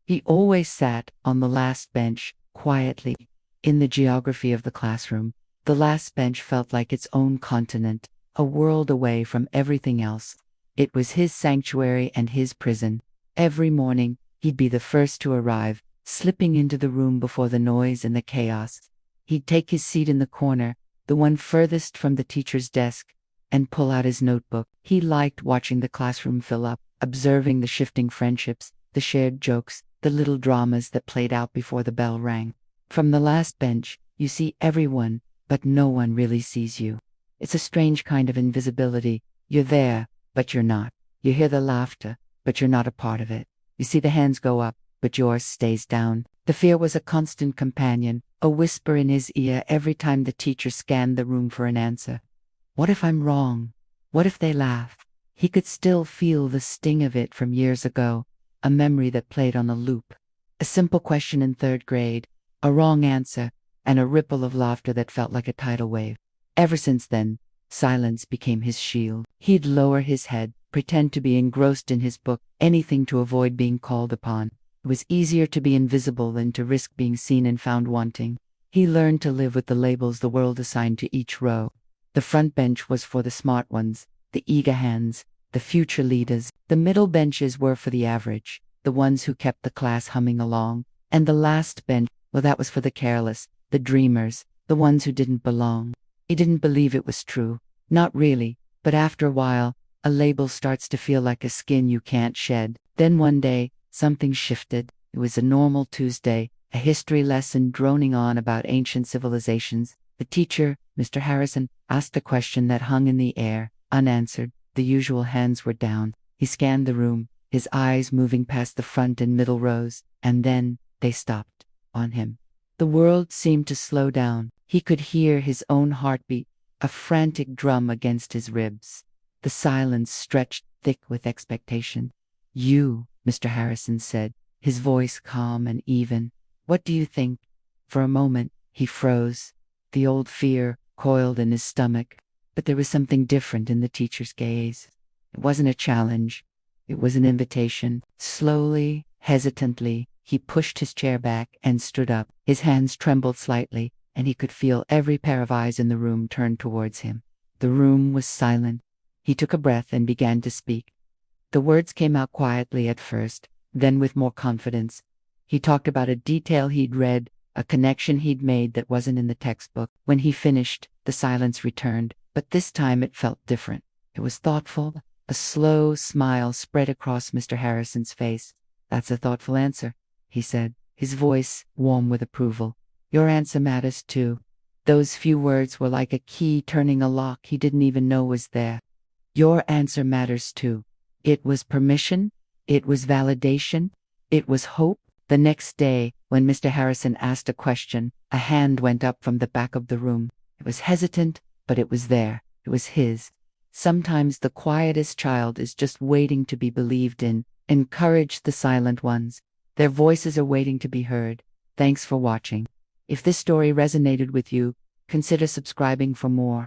He always sat on the last bench, quietly. In the geography of the classroom, the last bench felt like its own continent, a world away from everything else. It was his sanctuary and his prison. Every morning, he'd be the first to arrive, slipping into the room before the noise and the chaos. He'd take his seat in the corner, the one furthest from the teacher's desk, and pull out his notebook. He liked watching the classroom fill up, observing the shifting friendships, the shared jokes, the little dramas that played out before the bell rang. From the last bench, you see everyone, but no one really sees you. It's a strange kind of invisibility. You're there, but you're not. You hear the laughter, but you're not a part of it. You see the hands go up, but yours stays down. The fear was a constant companion, a whisper in his ear every time the teacher scanned the room for an answer. What if I'm wrong? What if they laugh? He could still feel the sting of it from years ago, a memory that played on a loop. A simple question in third grade, a wrong answer, and a ripple of laughter that felt like a tidal wave. Ever since then, silence became his shield. He'd lower his head, pretend to be engrossed in his book, anything to avoid being called upon. It was easier to be invisible than to risk being seen and found wanting. He learned to live with the labels the world assigned to each row. The front bench was for the smart ones, the eager hands, the future leaders. The middle benches were for the average, the ones who kept the class humming along. And the last bench, well, that was for the careless, the dreamers, the ones who didn't belong. He didn't believe it was true. Not really, but after a while, a label starts to feel like a skin you can't shed. Then one day, something shifted. It was a normal Tuesday, a history lesson droning on about ancient civilizations. The teacher, Mr. Harrison, asked a question that hung in the air, unanswered. The usual hands were down. He scanned the room, his eyes moving past the front and middle rows, and then they stopped on him. The world seemed to slow down. He could hear his own heartbeat, a frantic drum against his ribs. The silence stretched thick with expectation. "You," Mr. Harrison said, his voice calm and even. "What do you think?" For a moment, he froze. The old fear coiled in his stomach, but there was something different in the teacher's gaze. It wasn't a challenge. It was an invitation. Slowly, hesitantly, he pushed his chair back and stood up. His hands trembled slightly, and he could feel every pair of eyes in the room turned towards him. The room was silent. He took a breath and began to speak. The words came out quietly at first, then with more confidence. He talked about a detail he'd read, a connection he'd made that wasn't in the textbook. When he finished, the silence returned, but this time it felt different. It was thoughtful. A slow smile spread across Mr. Harrison's face. "That's a thoughtful answer," he said, his voice warm with approval. "Your answer matters too." Those few words were like a key turning a lock he didn't even know was there. Your answer matters too. It was permission. It was validation. It was hope. The next day, when Mr. Harrison asked a question, a hand went up from the back of the room. It was hesitant, but it was there. It was his. Sometimes the quietest child is just waiting to be believed in. Encourage the silent ones. Their voices are waiting to be heard. Thanks for watching. If this story resonated with you, consider subscribing for more.